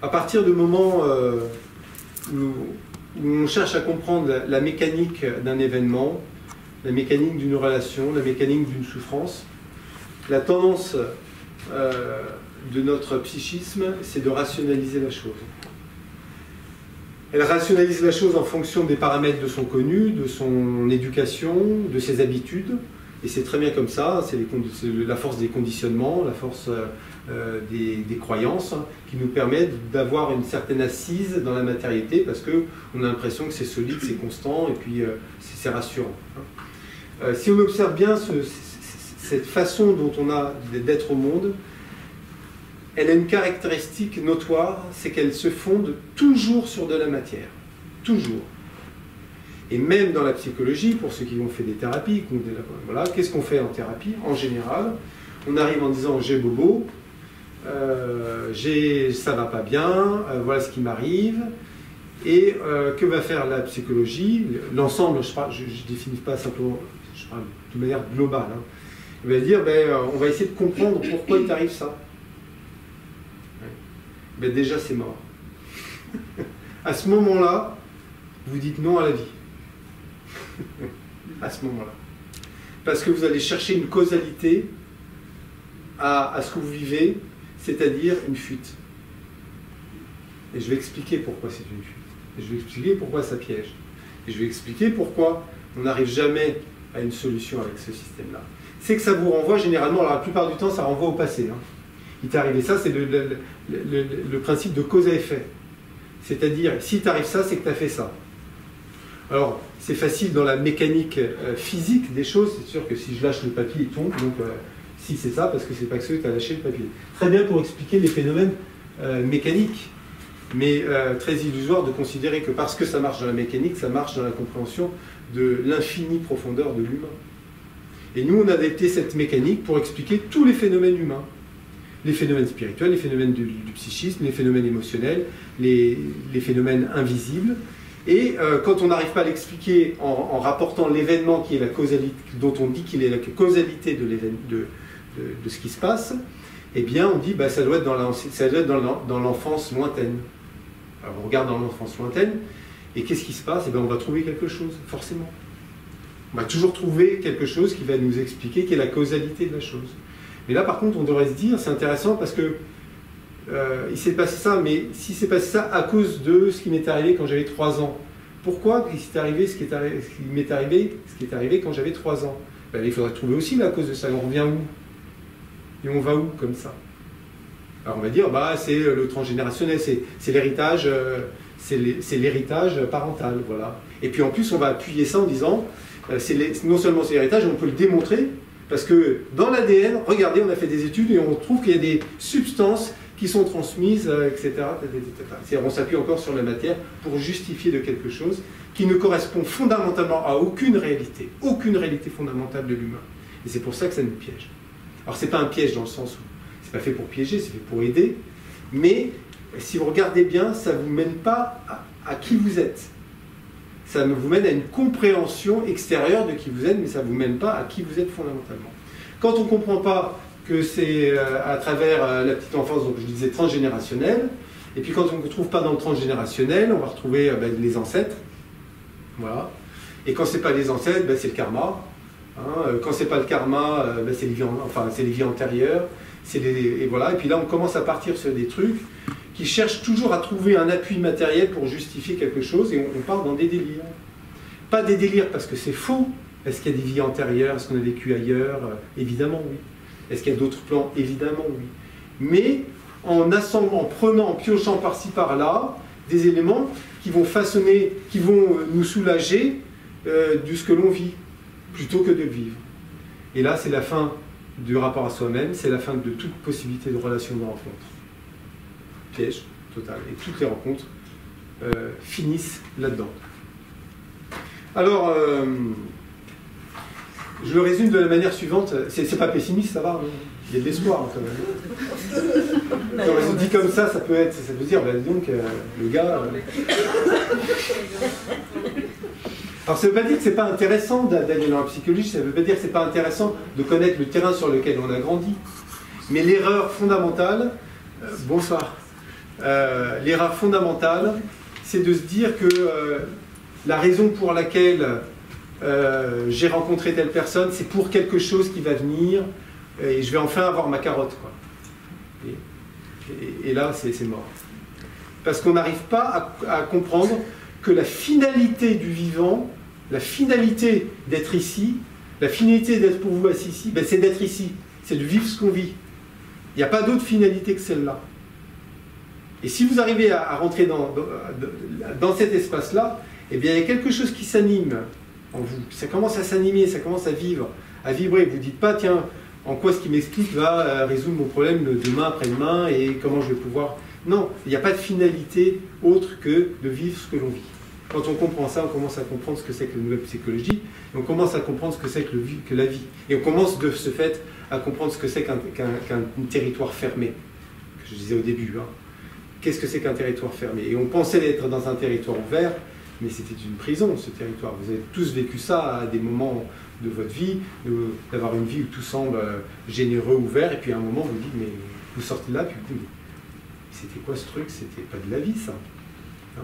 À partir du moment où on cherche à comprendre la mécanique d'un événement, la mécanique d'une relation, la mécanique d'une souffrance, la tendance de notre psychisme, c'est de rationaliser la chose. Elle rationalise la chose en fonction des paramètres de son connu, de son éducation, de ses habitudes, et c'est très bien comme ça, c'est la force des conditionnements, la force des croyances, qui nous permettent d'avoir une certaine assise dans la matérialité, parce qu'on a l'impression que c'est solide, c'est constant, et puis c'est rassurant. Si on observe bien cette façon dont on a d'être au monde, elle a une caractéristique notoire, c'est qu'elle se fonde toujours sur de la matière. Toujours. Et même dans la psychologie, pour ceux qui ont fait des thérapies, voilà, qu'est-ce qu'on fait en thérapie? En général, on arrive en disant « j'ai bobo », ça va pas bien, voilà ce qui m'arrive. Et que va faire la psychologie? L'ensemble, je ne définis pas simplement, je parle de manière globale. Hein. On va dire, on va essayer de comprendre pourquoi il t'arrive ça. Ben déjà c'est mort. À ce moment-là, vous dites non à la vie. À ce moment-là. Parce que vous allez chercher une causalité à ce que vous vivez, c'est-à-dire une fuite. Et je vais expliquer pourquoi c'est une fuite. Et je vais expliquer pourquoi ça piège. Et je vais expliquer pourquoi on n'arrive jamais à une solution avec ce système-là. C'est que ça vous renvoie généralement, alors la plupart du temps, ça renvoie au passé. Hein. Il t'est arrivé ça, c'est le principe de cause à effet. C'est-à-dire, si t'arrive ça, c'est que tu as fait ça. Alors, c'est facile dans la mécanique physique des choses. C'est sûr que si je lâche le papier, il tombe. Donc, si c'est ça, parce que c'est pas que tu as lâché le papier. Très bien pour expliquer les phénomènes mécaniques. Mais très illusoire de considérer que parce que ça marche dans la mécanique, ça marche dans la compréhension de l'infinie profondeur de l'humain. Et nous, on a adapté cette mécanique pour expliquer tous les phénomènes humains. Les phénomènes spirituels, les phénomènes du psychisme, les phénomènes émotionnels, les phénomènes invisibles. Et quand on n'arrive pas à l'expliquer en rapportant l'événement qui est la causalité, dont on dit qu'il est la causalité de ce qui se passe, eh bien on dit ça doit être dans l'enfance lointaine. Alors on regarde dans l'enfance lointaine, et qu'est-ce qui se passe? Eh bien on va trouver quelque chose, forcément. On va toujours trouver quelque chose qui va nous expliquer quelle est la causalité de la chose. Mais là, par contre, on devrait se dire, c'est intéressant parce que il s'est passé ça, mais si c'est passé ça à cause de ce qui m'est arrivé quand j'avais 3 ans, pourquoi il s'est arrivé ce qui m'est arrivé quand j'avais 3 ans? Il faudrait trouver aussi la cause de ça. On revient où? Et on va où comme ça? Alors on va dire, c'est le transgénérationnel, c'est l'héritage, c'est l'héritage parental, voilà. Et puis en plus, on va appuyer ça en disant, non seulement c'est l'héritage, on peut le démontrer. Parce que dans l'ADN, regardez, on a fait des études et on trouve qu'il y a des substances qui sont transmises, etc. On s'appuie encore sur la matière pour justifier de quelque chose qui ne correspond fondamentalement à aucune réalité fondamentale de l'humain. Et c'est pour ça que ça nous piège. Alors c'est pas un piège dans le sens où c'est pas fait pour piéger, c'est fait pour aider, mais si vous regardez bien, ça ne vous mène pas à qui vous êtes. Ça vous mène à une compréhension extérieure de qui vous êtes, mais ça ne vous mène pas à qui vous êtes fondamentalement. Quand on ne comprend pas que c'est à travers la petite enfance, donc je disais transgénérationnelle, et puis quand on ne trouve pas dans le transgénérationnel, on va retrouver les ancêtres, voilà. Et quand ce n'est pas les ancêtres, c'est le karma. Hein. Quand ce n'est pas le karma, c'est les vies antérieures. Et voilà. Et puis là, on commence à partir sur des trucs qui cherchent toujours à trouver un appui matériel pour justifier quelque chose, et on part dans des délires. Pas des délires parce que c'est faux. Est-ce qu'il y a des vies antérieures? Est-ce qu'on a vécu ailleurs? Évidemment, oui. Est-ce qu'il y a d'autres plans? Évidemment, oui. Mais en assemblant, en prenant, en piochant par-ci, par-là, des éléments qui vont façonner, qui vont nous soulager de ce que l'on vit, plutôt que de vivre. Et là, c'est la fin du rapport à soi-même, c'est la fin de toute possibilité de relation de rencontre. Piège total. Et toutes les rencontres finissent là-dedans. Alors, je le résume de la manière suivante. C'est pas pessimiste, ça va, il y a de l'espoir quand même. Quand on dit comme ça, ça peut dire, donc, le gars... Alors ça ne veut pas dire que c'est pas intéressant d'aller dans la psychologie, ça ne veut pas dire que c'est pas intéressant de connaître le terrain sur lequel on a grandi. Mais l'erreur fondamentale, bonsoir, l'erreur fondamentale, c'est de se dire que la raison pour laquelle j'ai rencontré telle personne, c'est pour quelque chose qui va venir, et je vais enfin avoir ma carotte, quoi. Et là, c'est mort. Parce qu'on n'arrive pas à comprendre que la finalité du vivant, la finalité d'être ici, la finalité d'être pour vous assis ici, ben c'est d'être ici, c'est de vivre ce qu'on vit. Il n'y a pas d'autre finalité que celle-là. Et si vous arrivez à rentrer dans cet espace-là, eh bien, il y a quelque chose qui s'anime en vous. Ça commence à s'animer, ça commence à vivre, à vibrer. Vous ne dites pas, tiens, en quoi ce qui m'explique va résoudre mon problème demain, après-demain, et comment je vais pouvoir... Non, il n'y a pas de finalité autre que de vivre ce que l'on vit. Quand on comprend ça, on commence à comprendre ce que c'est que la nouvelle psychologie, et on commence à comprendre ce que c'est que la vie. Et on commence de ce fait à comprendre ce que c'est qu'un territoire fermé, que je disais au début. Hein. Qu'est-ce que c'est qu'un territoire fermé? Et on pensait être dans un territoire ouvert, mais c'était une prison, ce territoire. Vous avez tous vécu ça à des moments de votre vie, d'avoir une vie où tout semble généreux, ouvert, et puis à un moment, vous dites, mais vous sortez de là, puis vous dites, mais c'était quoi ce truc? C'était pas de la vie, ça. Hein?